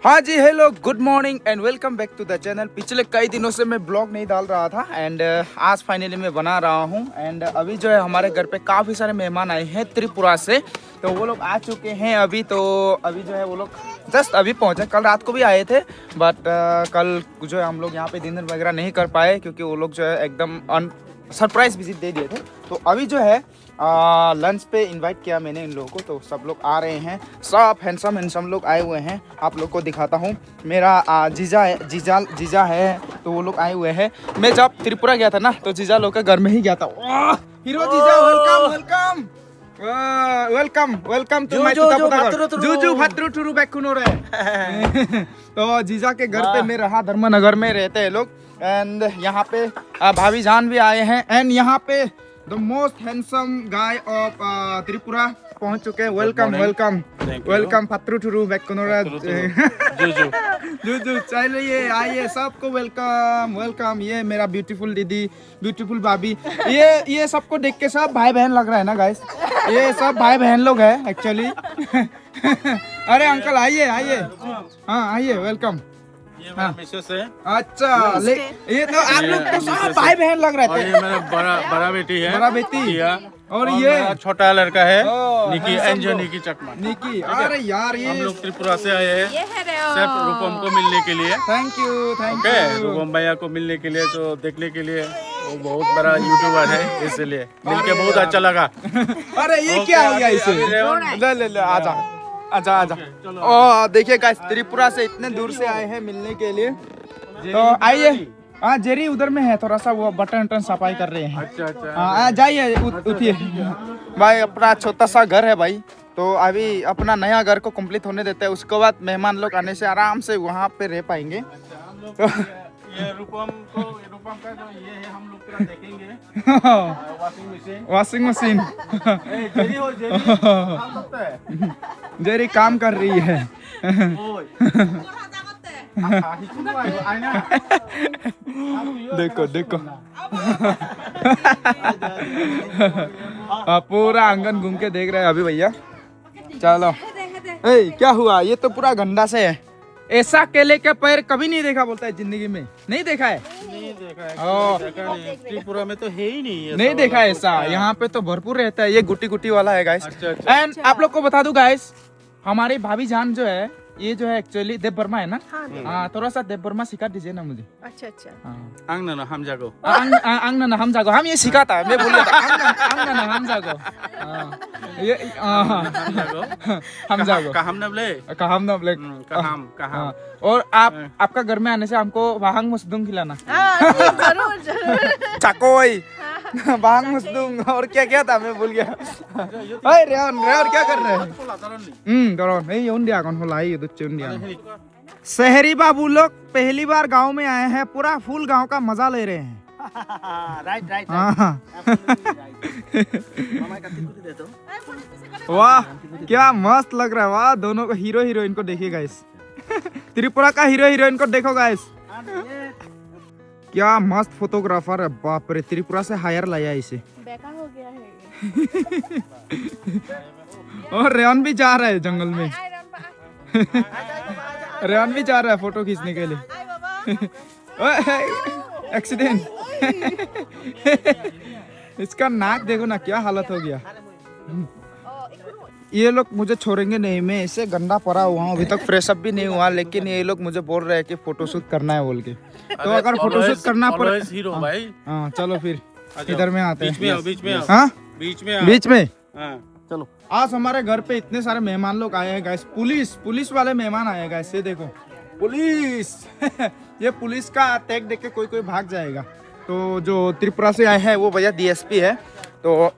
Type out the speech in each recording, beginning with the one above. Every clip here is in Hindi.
हाँ जी, hello, good morning and welcome back to the channel. पिछले कई दिनों से मैं ब्लॉग नहीं डाल रहा था एंड आज फाइनली मैं बना रहा हूँ। एंड अभी जो है हमारे घर पे काफ़ी सारे मेहमान आए हैं त्रिपुरा से, तो वो लोग आ चुके हैं अभी। तो अभी जो है वो लोग जस्ट अभी पहुँचे, कल रात को भी आए थे बट कल जो है हम लोग यहाँ पे डिनर वगैरह नहीं कर पाए क्योंकि वो लोग जो है एकदम सरप्राइज विजिट दे दिए थे। तो अभी जो है लंच पे इनवाइट किया मैंने इन लोगों को, तो सब लोग आ रहे हैं, सब हैंडसम लोग आए हुए हैं। आप लोग को दिखाता हूँ, मेरा जीजा है, तो वो लोग आए हुए हैं। मैं जब त्रिपुरा गया था ना तो जीजा लोग के घर में ही गया था। हीरो जीजा, वेलकम वेलकम टू माय जूजू भद्रू टुरु बैकुनोरे। तो जीजा के घर पे मैं रहा, धर्मनगर में रहते हैं लोग। एंड यहाँ पे भाभी जान भी आए हैं एंड यहाँ पे the most handsome guy of Tripura पहुंच चुके हैं। वेलकम पत्रू टुरु बैकुनोरा जूजू। चलिए आइए, सबको वेलकम। ये मेरा ब्यूटीफुल दीदी, ब्यूटीफुल भाभी, ये सबको देख के सब भाई बहन लग रहा है ना गाइस, ये सब भाई बहन लोग हैं एक्चुअली। अरे अंकल आइए, हाँ आइए, वेलकम। हाँ। है। अच्छा, ये तो आप लोग तो सब भाई बहन लग रहे थे। और ये मेरा बड़ा बेटी है, बड़ा बेटी, और ये मेरा छोटा लड़का है निकी, एंजो निकी चकमा निकी। अरे यार, ये हम लोग त्रिपुरा से आए हैं सिर्फ रूपम को मिलने के लिए। थैंक यू रूपम भैया को मिलने के लिए, तो देखने के लिए। वो बहुत बड़ा यूट्यूबर है, इसलिए मिलके बहुत अच्छा लगा। अरे ये क्या हो गया इसे? ले आजा। ओ देखिए गाइस, त्रिपुरा से इतने दूर से आए हैं मिलने के लिए, तो आइए। हाँ, जेरी उधर में है, थोड़ा सा वो बटन सफाई कर रहे हैं। अच्छा। हाँ जाइए, उठिए भाई। अपना छोटा सा घर है भाई, तो अभी अपना नया घर को कंप्लीट होने देते हैं, उसके बाद मेहमान लोग आने से आराम से वहाँ पे रह पाएंगे। तो ये रूपम का जो ये है, हम लोग पूरा देखेंगे। वॉशिंग मशीन जेरी काम कर रही है। देखो पूरा आंगन घूम के देख रहे हैं अभी भैया। चलो, क्या हुआ? ये तो पूरा गंदा से है। ऐसा केले के पैर कभी नहीं देखा, बोलता है जिंदगी में नहीं देखा है। त्रिपुरा में तो है ही नहीं देखा है ऐसा। यहाँ पे तो भरपूर रहता है। ये गुटी वाला है गाइस। एंड आप लोग को बता दूं गाइस, हमारी भाभी जान जो है, ये जो है एक्चुअली देव वर्मा है ना। हाँ, थोड़ा सा देव वर्मा सिखा दीजिए ना मुझे। अच्छा। अंगना हम जागो, हम ये सिखाता, मैं बोल रहा था अंगना हम जागो। ये हम जागो कहम न ब्ले। और आपका घर में आने से हमको वाहंग मसदूंग खिलाना। जरूर। चाकोई वाहंग मसदूंग। और क्या था, मैं भूल गया। अरे रेवन क्या कर रहे हैं? डरो नहीं, उन्दिया कौन होला ये दुच्चे उन्दिया। शहरी बाबू लोग पहली बार गांव में आए हैं, पूरा फुल गांव का मजा ले रहे हैं। राइट। वाह, क्या मस्त लग रहा है। वाह, दोनों को हीरो हीरोइन को देखिए गाइस। त्रिपुरा का हीरो हीरोइन को देखो गाइस, क्या मस्त फोटोग्राफर है। बाप रे, त्रिपुरा से हायर लाया इसे। बेकार हो गया है। और रेवन भी जा रहा है जंगल में। रेवन भी जा रहा है फोटो खींचने के लिए। एक्सीडेंट। इसका नाक देखो ना, क्या हालत हो गया। ये लोग मुझे छोड़ेंगे नहीं, मैं ऐसे गंदा पड़ा हुआ हूँ, अभी तक फ्रेश अप भी नहीं हुआ, लेकिन ये लोग मुझे बोल रहे हैं कि फोटोशूट करना है बोल के। तो अगर फोटोशूट करना पड़े, हाँ चलो फिर इधर में आते हैं। बीच में चलो। आज हमारे घर पे इतने सारे मेहमान लोग आए हैं गाइस। पुलिस वाले मेहमान आए हैं गाइस। ये देखो पुलिस। ये पुलिस का टैग देख के कोई भाग जाएगा। तो जो त्रिपुरा से आए हैं वो भैया DSP है, तो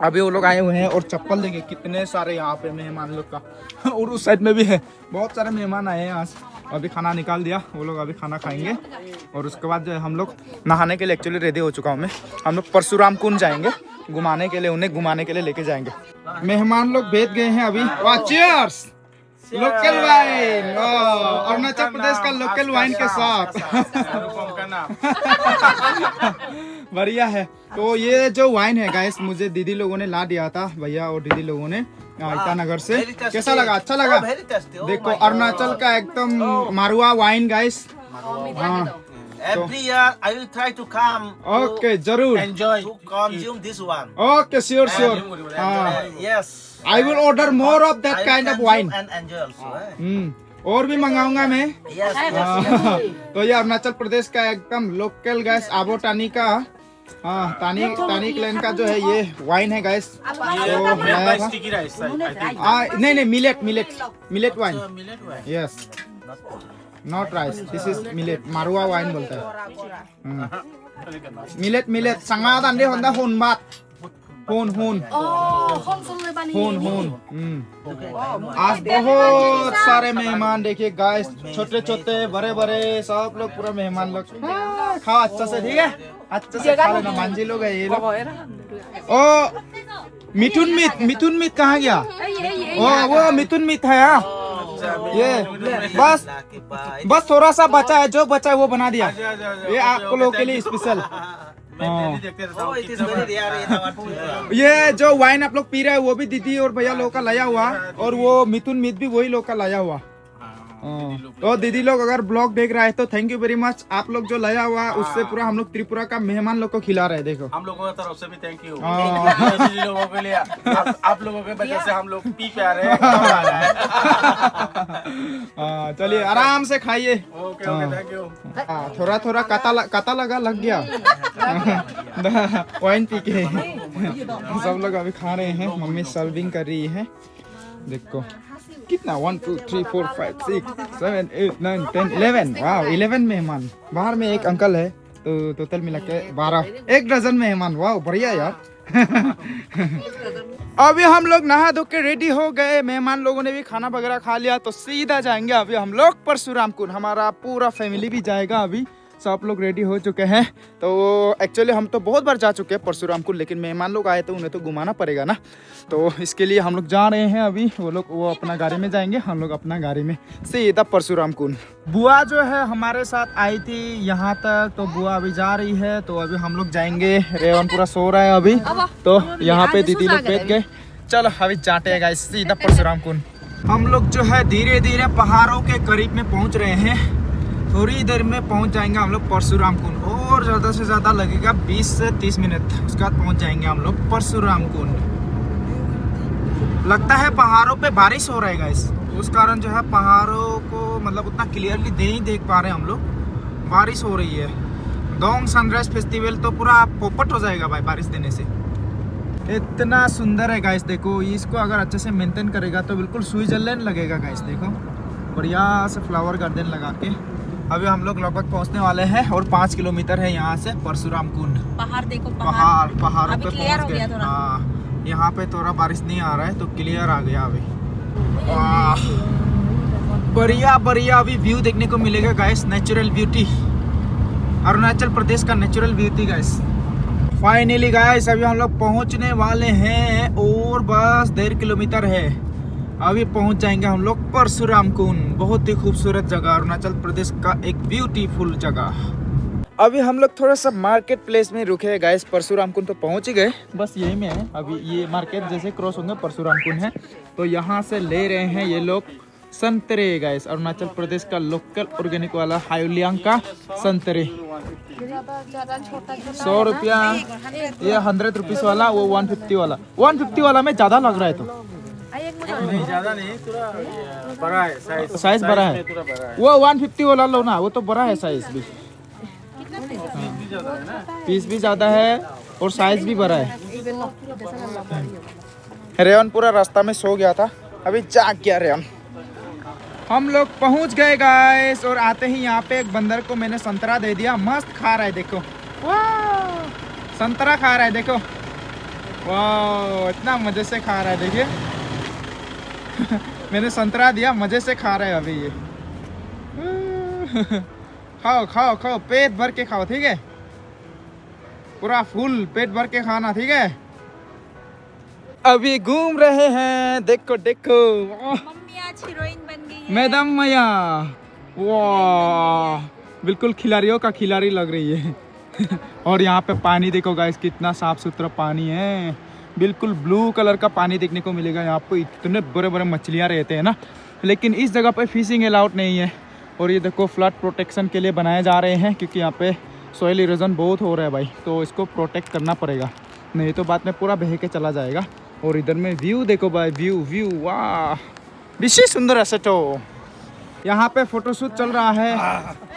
अभी वो लोग आए हुए हैं। और चप्पल देखे कितने सारे यहाँ पे मेहमान लोग का। और उस साइड में भी है, बहुत सारे मेहमान आए हैं आज। अभी खाना निकाल दिया, वो लोग अभी खाना खाएंगे और उसके बाद जो है हम लोग नहाने के लिए एक्चुअली रेडी हो चुका हूँ मैं। हम लोग परशुराम कुंड जाएंगे घुमाने के लिए, उन्हें घुमाने के लिए लेके जाएंगे। मेहमान लोग भेज गए हैं अभी। वाह, cheers. Local wine, Arunachal Pradesh का लोकल वाइन के साथ। बढ़िया है। तो ये जो वाइन है गाइस, मुझे दीदी लोगों ने ला दिया था, भैया और दीदी लोगों ने। ईटानगर से। कैसा लगा? अच्छा लगा? Very tasty. Oh देखो my God. अरुणाचल का एकदम मारुआ वाइन गाइस। हाँ Every year I will try to come. Okay जरूर। Enjoy to consume this one. Okay sure sure. हाँ Yes. I will order more of that I will kind of consume wine. and enjoy also. eh? और भी मंगाऊंगा मैं। Yes. Yes. तो ये अरुणाचल प्रदेश का एकदम लोकल गैस आबो टानी का तानी क्लैन का जो है ये वाइन है गैस। तो स्टिकी राइस नहीं millet wine. Yes not rice, this is millet, मारुआ वाइन बोलता है। मिलेट संगादान दे होंदा होन बात होन आज बहुत सारे मेहमान देखिए गाइस, छोटे छोटे बड़े बड़े सब लोग पूरा मेहमान लोग। खाओ अच्छा से, ठीक है? अच्छा से खा लेना। मांझी लोग है ये लोग। ओ मिथुन मीत कहाँ गया? वो मिथुन मीत है। ये बस थोड़ा सा बचा है, जो बचा है वो बना दिया। ये आप लोगों के लिए special. Oh, it is very rare in our food. ये जो वाइन आप लोग पी रहे हैं वो भी दीदी और भैया लोगों का लाया हुआ, और वो मिथुन मीत भी वही लोग का लाया हुआ। तो दीदी लोग अगर ब्लॉग देख रहा है तो थैंक यू वेरी मच। आप लोग जो लाया हुआ उससे पूरा हम लोग त्रिपुरा का मेहमान लोग को खिला रहे हैं। देखो हम लोगों की तरफ से भी थैंक यू दीदी लोगों के लिए। आप लोगों के वजह से हम लोग पी पा रहे हैं। चलिए आराम से खाइए। Okay thank you. थोड़ा थोड़ा काता लग गया वाइन पी के। सब लोग अभी खा रहे हैं, मम्मी सर्विंग कर रही है। देखो कितना 1 2 3 4 5 6 7 8 9 10 11। वाह 11 मेहमान। बाहर में एक अंकल है, तो टोटल मिला के 12, 1 डजन मेहमान। वाह बढ़िया यार। अभी हम लोग नहा धो के रेडी हो गए, मेहमान लोगों ने भी खाना वगैरह खा लिया, तो सीधा जाएंगे अभी हम लोग परशुराम कुंड। हमारा पूरा फैमिली भी जाएगा, अभी सब लोग रेडी हो चुके हैं। तो एक्चुअली हम तो बहुत बार जा चुके हैं परशुराम कुंड, लेकिन मेहमान लोग आए तो उन्हें तो घुमाना पड़ेगा ना, तो इसके लिए हम लोग जा रहे हैं अभी। वो अपना गाड़ी में जाएंगे, हम लोग अपना गाड़ी में सीधा परशुराम कुंड। बुआ जो है हमारे साथ आई थी यहाँ तक, तो बुआ अभी जा रही है, तो अभी हम लोग जाएंगे। रेवन पूरा सो रहा है अभी, तो यहाँ पे दीदी लोग बैठ गए। चलो अभी जाते हैं गाइस सीधा परशुराम कुंड। हम लोग जो है धीरे धीरे पहाड़ों के करीब में पहुँच रहे हैं। थोड़ी देर में पहुंच जाएंगे हम लोग परशुराम कुंड, और ज़्यादा से ज़्यादा लगेगा 20 से 30 मिनट, उसके बाद पहुंच जाएंगे हम लोग परशुराम कुंड। लगता है पहाड़ों पे बारिश हो रहा है गाइस, उस कारण जो है पहाड़ों को मतलब उतना क्लियरली नहीं देख पा रहे हम लोग, बारिश हो रही है। दोंग सनराइज फेस्टिवल तो पूरा पोपट हो जाएगा भाई बारिश देने से। इतना सुंदर है गाइस, देखो इसको अगर अच्छे से मेंटेन करेगा तो बिल्कुल स्विट्जरलैंड लगेगा गाइस। देखो बढ़िया से फ्लावर गार्डन लगा के। अभी हम लोग लगभग पहुंचने वाले हैं, और 5 किलोमीटर है यहाँ से परशुराम कुंड। पहाड़ देखो, पहाड़ों पे क्लियर हो पहुंच गया गए। थोड़ा। हाँ यहाँ पे थोड़ा बारिश नहीं आ रहा है, तो क्लियर आ गया अभी। बढ़िया अभी व्यू देखने को मिलेगा guys, natural beauty, Arunachal Pradesh का natural beauty guys. Finally guys अभी हम लोग पहुंचने वाले हैं, और बस 1.5 किलोमीटर है, अभी पहुंच जाएंगे हम लोग परशुराम कुंड। बहुत ही खूबसूरत जगह, अरुणाचल प्रदेश का एक ब्यूटीफुल जगह। अभी हम लोग थोड़ा सा मार्केट प्लेस में रुके हैं गाइस। परशुराम कुंड तो पहुंच ही गए, बस यही में है। अभी ये मार्केट जैसे क्रॉस होंगे परशुराम कुंड है, तो यहाँ से ले रहे हैं ये लोग संतरे गाइस। अरुणाचल प्रदेश का लोकल ऑर्गेनिक वाला हायुलियांग का संतरे। 100 रुपया, ये 100 रुपीज वाला, वो 150 वाला। 150 वाला में ज्यादा लग रहा है, तो नहीं ज्यादा नहीं, थोड़ा बड़ा है साइज बड़ा है। वो 150 वाला लो ना, वो तो बड़ा है साइज भी, पीस भी ज्यादा है और साइज भी बड़ा है। रेवन पूरा रास्ता में सो गया था, अभी जाग गया रेवन। हम लोग पहुंच गए गाइस, और आते ही यहाँ पे एक बंदर को मैंने संतरा दे दिया, मस्त खा रहा है। देखो वाह, संतरा खा रहा है, देखो वाह, इतना मजे से खा रहा है। देखिए मैंने संतरा दिया, मजे से खा रहा है अभी ये। खाओ खाओ खाओ, पेट भर के खाओ, ठीक है? पूरा फुल पेट भर के खाना, ठीक है? अभी घूम रहे हैं, देखो देखो, मम्मी आज हीरोइन बन गई है। मैडम मैया, वाह बिल्कुल खिलाड़ियों का खिलाड़ी लग रही है। और यहाँ पे पानी देखो गाइस, कितना साफ सुथरा पानी है, बिल्कुल ब्लू कलर का पानी देखने को मिलेगा। यहाँ पे इतने बड़े बड़े मछलियाँ रहते हैं ना, लेकिन इस जगह पे फिशिंग अलाउड नहीं है। और ये देखो फ्लड प्रोटेक्शन के लिए बनाए जा रहे हैं, क्योंकि यहाँ पे सॉइल इरोजन बहुत हो रहा है भाई, तो इसको प्रोटेक्ट करना पड़ेगा, नहीं तो बाद में पूरा बह के चला जाएगा। और इधर में व्यू देखो भाई, व्यू वाह, विशेष सुंदर ऐसे। तो यहाँ पे फोटोशूट चल रहा है,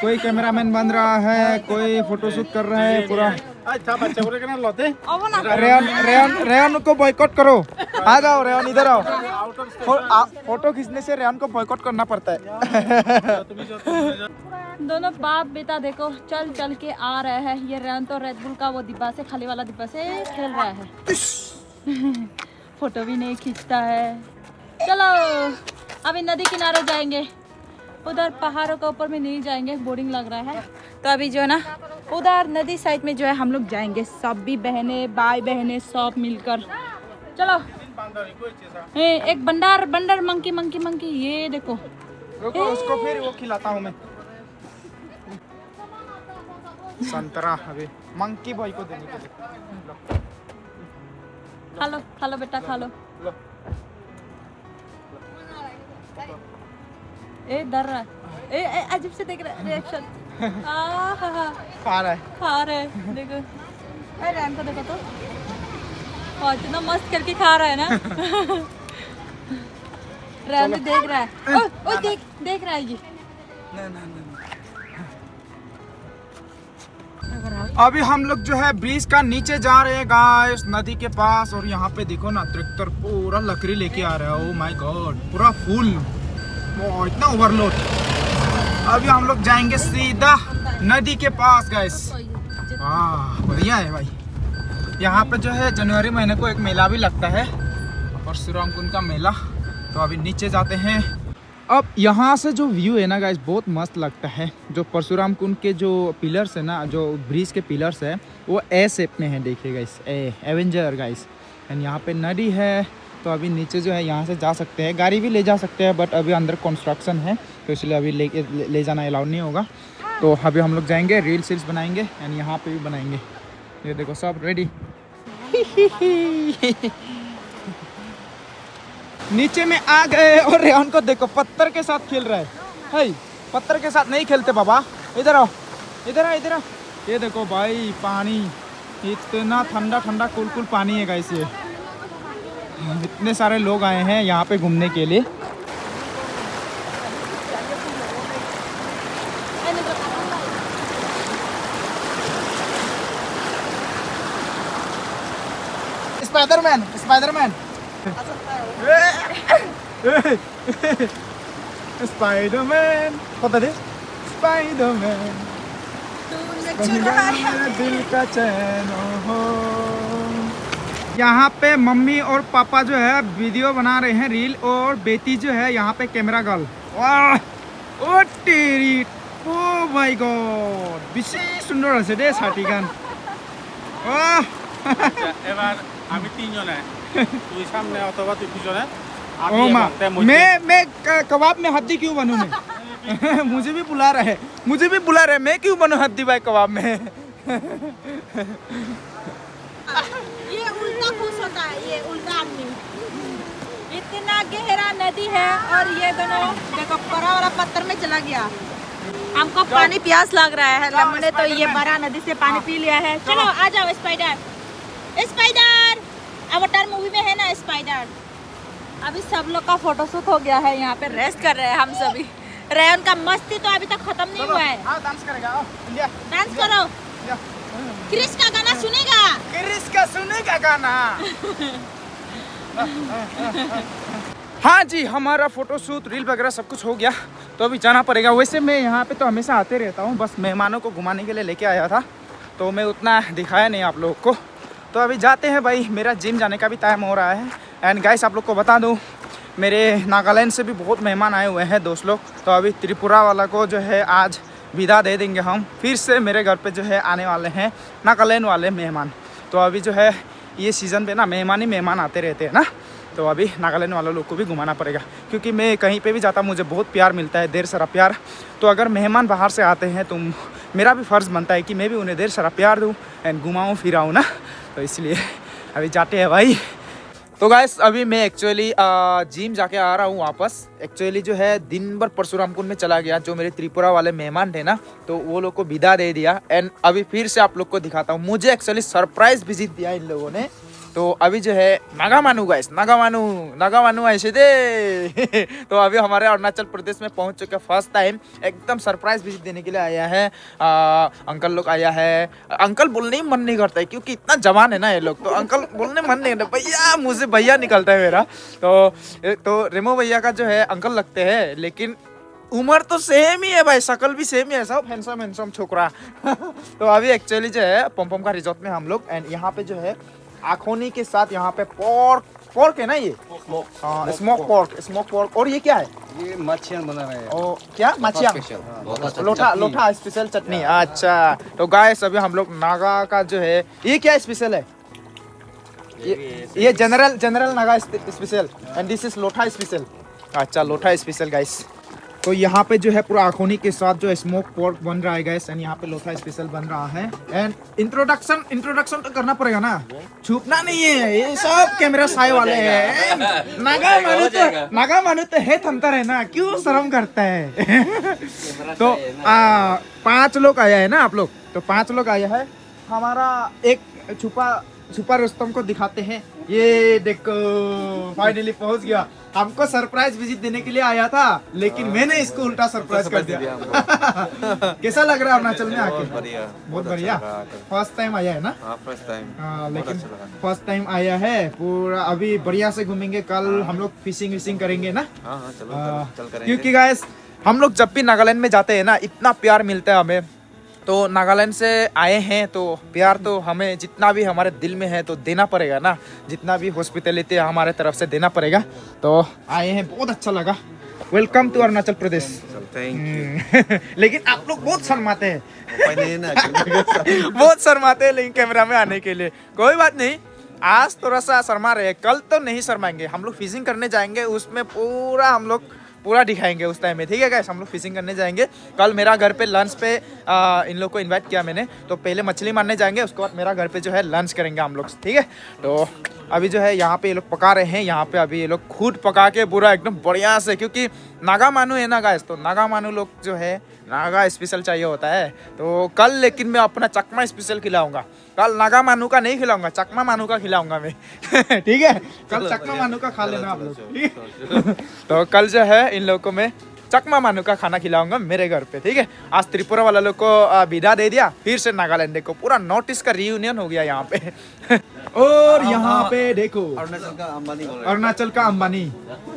कोई कैमरामैन बन रहा है, कोई फोटोशूट कर रहा है पूरा। रेयान को बॉयकॉट करो, आ जाओ रेयान, इधर आओ। फोटो खींचने से रेयान को बॉयकॉट करना पड़ता है। दोनों बाप बेटा देखो चल चल के आ रहे हैं। ये रेयान तो रेड बुल का वो डिब्बा से, खाली वाला डिब्बा से खेल रहा है। फोटो भी नहीं खींचता है। चलो अभी नदी किनारे जाएंगे, उधर पहाड़ों के ऊपर में नहीं जाएंगे, बोरिंग लग रहा है। तो अभी जो है ना उधर नदी साइड में जो है हम लोग जाएंगे, सब भी बहने भाई बहने सब मिलकर। चलो एक बंदर मंकी ये देखो। रुको उसको फिर वो खिलाता हूँ मैं, संतरा अभी मंकी बॉय को देने के लिए। खा लो बेटा खा लो। ए डर रहा है, ए अजीब से देख रहा है रिएक्शन। खा रहा है देखो। रैम को देखो तो, इतना मस्त करके खा रहा है ना। रैम भी देख रहा है। ओ देख रहा है ये। अभी हम लोग जो है ब्रिज का नीचे जा रहे हैं गाइस, नदी के पास। और यहाँ पे देखो ना ट्रैक्टर पूरा लकड़ी लेके आ रहा है। ओ माय गॉड, पूरा फुल, इतना ओवरलोड। अभी हम लोग जाएंगे सीधा नदी के पास गाइस। वाह बढ़िया है भाई। यहाँ पे जो है जनवरी महीने को एक मेला भी लगता है, परशुराम कुंड का मेला। तो अभी नीचे जाते हैं। अब यहाँ से जो व्यू है ना गाइस बहुत मस्त लगता है। जो परशुराम कुंड के जो पिलर्स है ना, जो ब्रिज के पिलर्स है वो ए शेप में है, देखिए गाइस, एवेंजर गाइस। एंड यहाँ पे नदी है, तो अभी नीचे जो है यहाँ से जा सकते हैं, गाड़ी भी ले जा सकते हैं, बट अभी अंदर कंस्ट्रक्शन है तो इसलिए अभी ले जाना अलाउड नहीं होगा। तो अभी हम लोग जाएंगे, रील्स बनाएंगे एंड यहाँ पे भी बनाएंगे। ये देखो सब रेडी। नीचे में आ गए और रेहान को देखो पत्थर के साथ खेल रहा है। हे पत्थर के साथ नहीं खेलते बाबा, इधर आओ, इधर आओ। ये देखो भाई पानी, इतना ठंडा ठंडा कुल पानी है गाइस। ये इतने सारे लोग आए हैं यहाँ पे घूमने के लिए। स्पाइडरमैन स्पाइडरमैन पता दे, स्पाइडरमैन दिल का चैन हो। यहाँ पे मम्मी और पापा जो है वीडियो बना रहे हैं, रील, और बेटी जो है यहाँ पे कैमरा गर्ल। वाह ओ तेरी, ओ माय गॉड, विशेष सुंदर আছে দে ছাটিগান। এবার আমি তিনজনে, তুই সামনে অথবা তুই পিছনে। ओ माँ, मैं कबाब में हड्डी क्यों बनूं मैं? मुझे भी बुला रहा है, मैं क्यों बनूं हड्डी भाई कबाब में? ये उल्टा खुश होता है, ये उल्टा आदमी। इतना गहरा नदी है और ये दोनों देखो बड़ा वाला पत्थर में चला गया। हमको पानी प्यास लग रहा है, हमने तो ये बड़ा नदी से पानी पी लिया है। चलो आ जाओ स्पाइडर, अवतार मूवी में है ना स्पाइडर। अभी सब लोग का फोटोशूट हो गया है, यहाँ पे रेस्ट कर रहे हैं हम सभी। रेयन का मस्ती तो अभी तक खत्म नहीं हुआ है। डांस करेगा, इंडिया डांस करो। क्रिस का गाना सुनेगा, क्रिस का सुनेगा गाना। हाँ जी, हमारा फोटोशूट रील वगैरह सब कुछ हो गया, तो अभी जाना पड़ेगा। वैसे मैं यहाँ पे तो हमेशा आते रहता हूँ, बस मेहमानों को घुमाने के लिए लेके आया था, तो मैं उतना दिखाया नहीं आप लोगों को। तो अभी जाते हैं भाई, मेरा जिम जाने का भी टाइम हो रहा है। एंड गाइस आप लोग को बता दूँ, मेरे नागालैंड से भी बहुत मेहमान आए हुए हैं दोस्त लोग। तो अभी त्रिपुरा वाला को जो है आज विदा दे देंगे हम, फिर से मेरे घर पे जो है आने वाले हैं नागालैंड वाले मेहमान। तो अभी जो है ये सीज़न पे ना मेहमान ही मेहमान आते रहते हैं ना, तो अभी नागालैंड वालों लोग को भी घुमाना पड़ेगा, क्योंकि मैं कहीं पे भी जाता मुझे बहुत प्यार मिलता है, ढेर सारा प्यार। तो अगर मेहमान बाहर से आते हैं तो मेरा भी फ़र्ज़ बनता है कि मैं भी उन्हें ढेर सारा प्यार दूँ एंड घुमाऊँ फिराऊँ ना। तो इसलिए अभी जाते हैं भाई। तो गाइस अभी मैं एक्चुअली जिम जाके आ रहा हूँ वापस। एक्चुअली जो है दिन भर परशुराम कुंड में चला गया, जो मेरे त्रिपुरा वाले मेहमान थे ना, तो वो लोग को विदा दे दिया। एंड अभी फिर से आप लोग को दिखाता हूँ। मुझे एक्चुअली सरप्राइज विजिट दिया इन लोगों ने। तो अभी जो है नागामानू गाइस, नागामानू ऐसे थे। तो अभी हमारे अरुणाचल प्रदेश में पहुंच चुके, फर्स्ट टाइम एकदम सरप्राइज विजिट देने के लिए आया है। अंकल लोग आया है। अंकल बोलने ही मन नहीं करता है क्योंकि इतना जवान है ना ये लोग, तो अंकल बोलने मन नहीं करता। भैया, मुझे भैया निकलता है मेरा। तो रेमो भैया का जो है अंकल लगते हैं, लेकिन उम्र तो सेम ही है भाई, शकल भी सेम ही है, सब हैंडसम छोकरा। तो अभी एक्चुअली जो है पमपम का रिजॉर्ट में हम लोग, एंड यहाँ पे जो है आखोनी के साथ यहाँ पे पोर्क है ना, ये स्मोक पोर्क। और ये क्या है? ये मच्छियाँ बना रहे हैं। ओ क्या मच्छियाँ? लोठा स्पेशल चटनी। अच्छा, तो गाइस अभी हम लोग नागा का जो है, ये क्या स्पेशल है? ये general Naga special, and this is Lotha special. अच्छा, लोठा स्पेशल गाइस। तो यहाँ पे जो है पूरा आखोनी के साथ जो स्मोक पोर्क बन रहा है गाइस, एंड यहाँ पे लोथा स्पेशल बन रहा है। एंड इंट्रोडक्शन तो करना पड़ेगा ना, छुपना नहीं है, ये सब कैमरा साई वाले हैं। नागा मानू तो है थमता है ना, क्यों शर्म करता है? तो 5 लोग आया है ना आप लोग, तो 5 लोग आया है। हमारा एक छुपा रुस्तम को दिखाते हैं। ये देखो फाइनली पहुंच गया। हमको सरप्राइज विजिट देने के लिए आया था, लेकिन मैंने इसको उल्टा सरप्राइज कर दिया। कैसा लग रहा है अरुणाचल में आके? बहुत बढ़िया। फर्स्ट टाइम आया है ना? First time. लेकिन फर्स्ट टाइम आया है पूरा। अभी बढ़िया से घूमेंगे, कल हम लोग फिशिंग करेंगे ना। चल करेंगे। क्योंकि गाइस हम लोग जब भी नागालैंड में जाते हैं ना, इतना प्यार मिलता है हमें। तो नागालैंड से आए हैं तो प्यार तो हमें जितना भी हमारे दिल में है तो देना पड़ेगा ना, जितना भी हॉस्पिटैलिटी हमारे तरफ से देना पड़ेगा। तो आए हैं, बहुत अच्छा लगा। Welcome to Arunachal Pradesh. लेकिन आप लोग बहुत शर्माते हैं। बहुत शर्माते हैं लेकिन कैमरा में आने के लिए। कोई बात नहीं, आज थोड़ा सा शर्मा रहे, कल तो नहीं शर्माएंगे। हम लोग फिशिंग करने जाएंगे, उसमें पूरा दिखाएंगे उस टाइम में, ठीक है गाइस? हम लोग फिशिंग करने जाएंगे। कल मेरा घर पे लंच पे इन लोग को इनवाइट किया मैंने, तो पहले मछली मारने जाएंगे, उसके बाद मेरा घर पे जो है लंच करेंगे हम लोग, ठीक है? तो अभी जो है यहाँ पे ये लोग पका रहे हैं। यहाँ पे अभी ये लोग खुद पका के पूरा एकदम बढ़िया से, क्योंकि नागा मानू है ना गाइस, तो नागा मानू लोग जो है नागा स्पेशल चाहिए होता है। तो कल लेकिन मैं अपना चकमा स्पेशल खिलाऊंगा। कल नागा मानू का नहीं खिलाऊंगा, चकमा मानू का खिलाऊंगा मैं। ठीक है? कल चकमा मानू का खा लेना आप लोग। तो कल जो है इन लोगों को मैं चकमा मानू का खाना खिलाऊंगा मेरे घर पे, ठीक है? आज त्रिपुरा वाला लोग को विदा दे दिया, फिर से नागालैंड देखो, पूरा नॉर्थ ईस्ट का रियूनियन हो गया यहाँ पे। और यहाँ पे देखो अरुणाचल का अंबानी,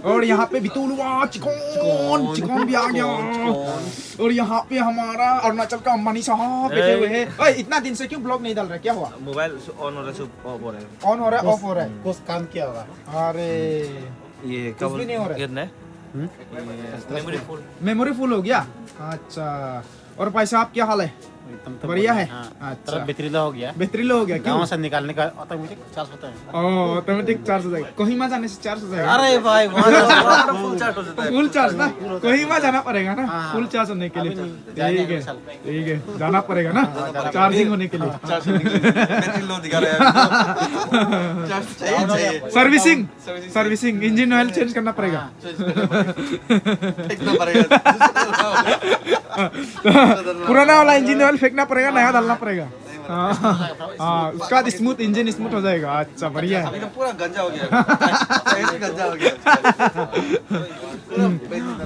और यहाँ पे बितुलवा चिकन भी आ गया। और यहाँ पे हमारा अरुणाचल का अंबानी साहब बैठे हुए हैं। इतना दिन से क्यों ब्लॉग नहीं डाल रहे, क्या हुआ? मोबाइल ऑन हो रहा है, ऑफ हो रहा है। ऑन हो रहा है, ऑफ हो रहा है? कुछ काम किया होगा। अरे ये कुछ भी नहीं हो रहा है। मेमोरी फुल हो गया। अच्छा, और भाई साहब क्या हाल है? बढ़िया है। अच्छा, बेहतरीला हो गया। बेहतरीला हो गया। गाँव से निकालने का ऑटोमेटिक चार्ज होता है। ऑटोमेटिक चार्ज हो जाएगा। कोहिमा जाने से चार्ज हो जाएगा। अरे भाई फुल चार्ज ना, कोहिमा जाना पड़ेगा ना फुल चार्ज होने के लिए। ठीक है, ठीक है, जाना पड़ेगा ना चार्जिंग होने के लिए। सर्विसिंग इंजन ऑयल चेंज करना पड़ेगा। पुराना वाला इंजन ऑयल फेंकना पड़ेगा, नया डालना पड़ेगा। उसका बाद स्मूथ इंजन स्मूथ हो जाएगा। अच्छा, बढ़िया है। अभी तो पूरा गंजा हो गया। गंजा हो गया।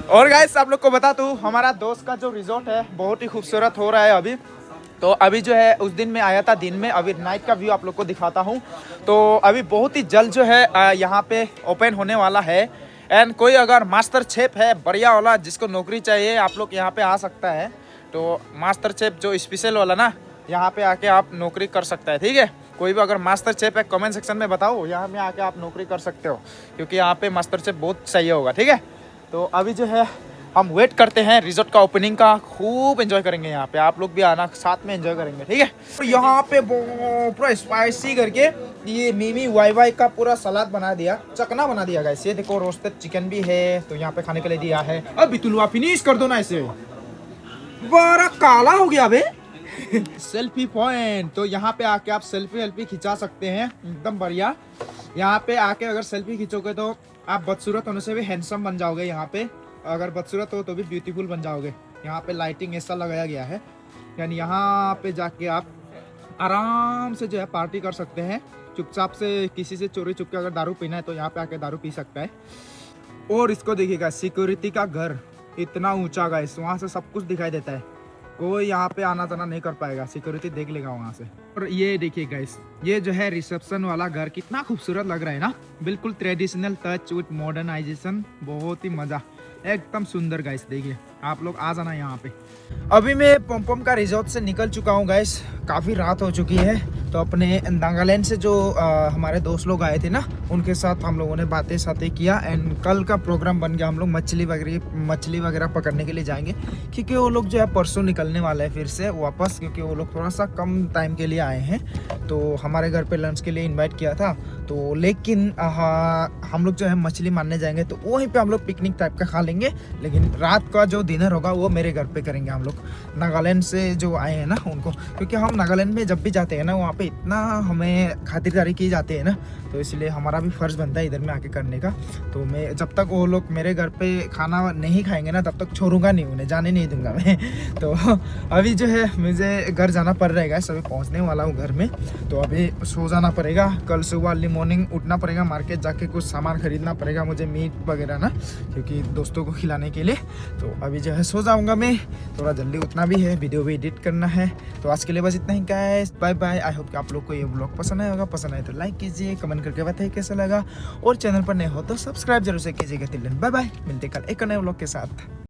और गाइस आप लोग को बता दूं, हमारा दोस्त का जो रिजॉर्ट है बहुत ही खूबसूरत हो रहा है अभी। तो अभी जो है उस दिन में आया था दिन में, अभी नाइट का व्यू आप लोग को दिखाता हूँ। तो अभी बहुत ही जल्द जो है यहाँ पे ओपन होने वाला है। एंड कोई अगर मास्टर शेफ है बढ़िया वाला, जिसको नौकरी चाहिए, आप लोग यहाँ पे आ सकता है। तो मास्टर शेफ जो स्पेशल वाला ना, यहाँ पे आके आप नौकरी कर सकता है, ठीक है? कोई भी अगर मास्टर शेफ है कमेंट सेक्शन में बताओ, यहाँ में आके आप नौकरी कर सकते हो, क्योंकि यहाँ पे मास्टर शेफ बहुत सही होगा, ठीक है? तो अभी जो है हम वेट करते हैं रिजॉर्ट का ओपनिंग का, खूब एंजॉय करेंगे यहाँ पे। आप लोग भी आना, साथ में एंजॉय करेंगे, ठीक है? तो यहाँ पे पूरा स्पाइसी करके ये मिमी वाई का पूरा सलाद बना दिया, चकना बना दिया गाइस। ये देखो रोस्टेड चिकन भी है, तो यहाँ पे खाने के लिए दिया है। अब बितुलवा फिनिश कर दो ना इसे, बड़ा काला हो गया बे। सेल्फी पॉइंट, तो यहाँ पे आके आप सेल्फी खिंचा सकते हैं, एकदम बढ़िया। यहाँ पे आके अगर सेल्फी खींचोगे तो आप बदसूरत होने से भी हैंडसम बन जाओगे, यहाँ पे अगर बदसूरत हो तो भी ब्यूटीफुल बन जाओगे। यहाँ पे लाइटिंग ऐसा लगाया गया है, यानी यहाँ पे जाके आप आराम से जो है पार्टी कर सकते हैं। चुपचाप से किसी से चोरी चुप के अगर दारू पीना है तो यहाँ पे आके दारू पी सकता है। और इसको देखिएगा, सिक्योरिटी का घर इतना ऊंचा गाइस, वहाँ से सब कुछ दिखाई देता है, कोई यहाँ पे आना जाना नहीं कर पाएगा, सिक्योरिटी देख लेगा वहाँ से। और ये देखिए गाइस, ये जो है रिसेप्शन वाला घर कितना खूबसूरत लग रहा है ना, बिल्कुल ट्रेडिशनल टच विद मॉडर्नाइजेशन, बहुत ही मजा, एकदम सुंदर गाइस। देखिए आप लोग आ जाना यहाँ पे। अभी मैं पम्पम का रिजॉर्ट से निकल चुका हूँ गाइस, काफ़ी रात हो चुकी है। तो अपने नागालैंड से जो हमारे दोस्त लोग आए थे ना, उनके साथ हम लोगों ने बातें सातें किया एंड कल का प्रोग्राम बन गया, हम लोग मछली वगैरह पकड़ने के लिए जाएंगे, क्योंकि वो लोग जो है परसों निकलने वाले हैं फिर से वापस, क्योंकि वो लोग थोड़ा सा कम टाइम के लिए आए हैं। तो हमारे घर पे लंच के लिए इनवाइट किया था, तो लेकिन हम लोग जो है मछली मारने जाएंगे, तो वहीं पे हम लोग पिकनिक टाइप का खा लेंगे, लेकिन रात का जो डिनर होगा वो मेरे घर पे करेंगे हम लोग, नागालैंड से जो आए हैं ना उनको। क्योंकि हम नागालैंड में जब भी जाते हैं ना, वहाँ पे इतना हमें खातिरदारी की जाती है ना, तो इसलिए हमारा भी फ़र्ज़ बनता है इधर में आके करने का। तो मैं जब तक वो लोग मेरे घर पे खाना नहीं खाएंगे ना, तब तक छोड़ूंगा नहीं, उन्हें जाने नहीं दूंगा मैं। तो अभी जो है मुझे घर जाना पड़ रहेगा, सभी पहुँचने वाला हूँ घर में, तो अभी सो जाना पड़ेगा। कल सुबह अर्ली मॉर्निंग उठना पड़ेगा, मार्केट जाके कुछ सामान खरीदना पड़ेगा मुझे, मीट वगैरह ना, क्योंकि दोस्तों को खिलाने के लिए। तो अभी जो है सो जाऊँगा मैं, थोड़ा जल्दी उठना भी है, वीडियो भी एडिट करना है। तो आज के लिए बस इतना ही guys, bye bye. I hope कि आप लोग को ये ब्लॉग पसंद आया होगा, पसंद आए तो लाइक कीजिए, कमेंट करके बताइए कैसा लगा, और चैनल पर नए हो तो सब्सक्राइब जरूर से कीजिएगा। बाय बाय, मिलते कल एक नए ब्लॉग के साथ।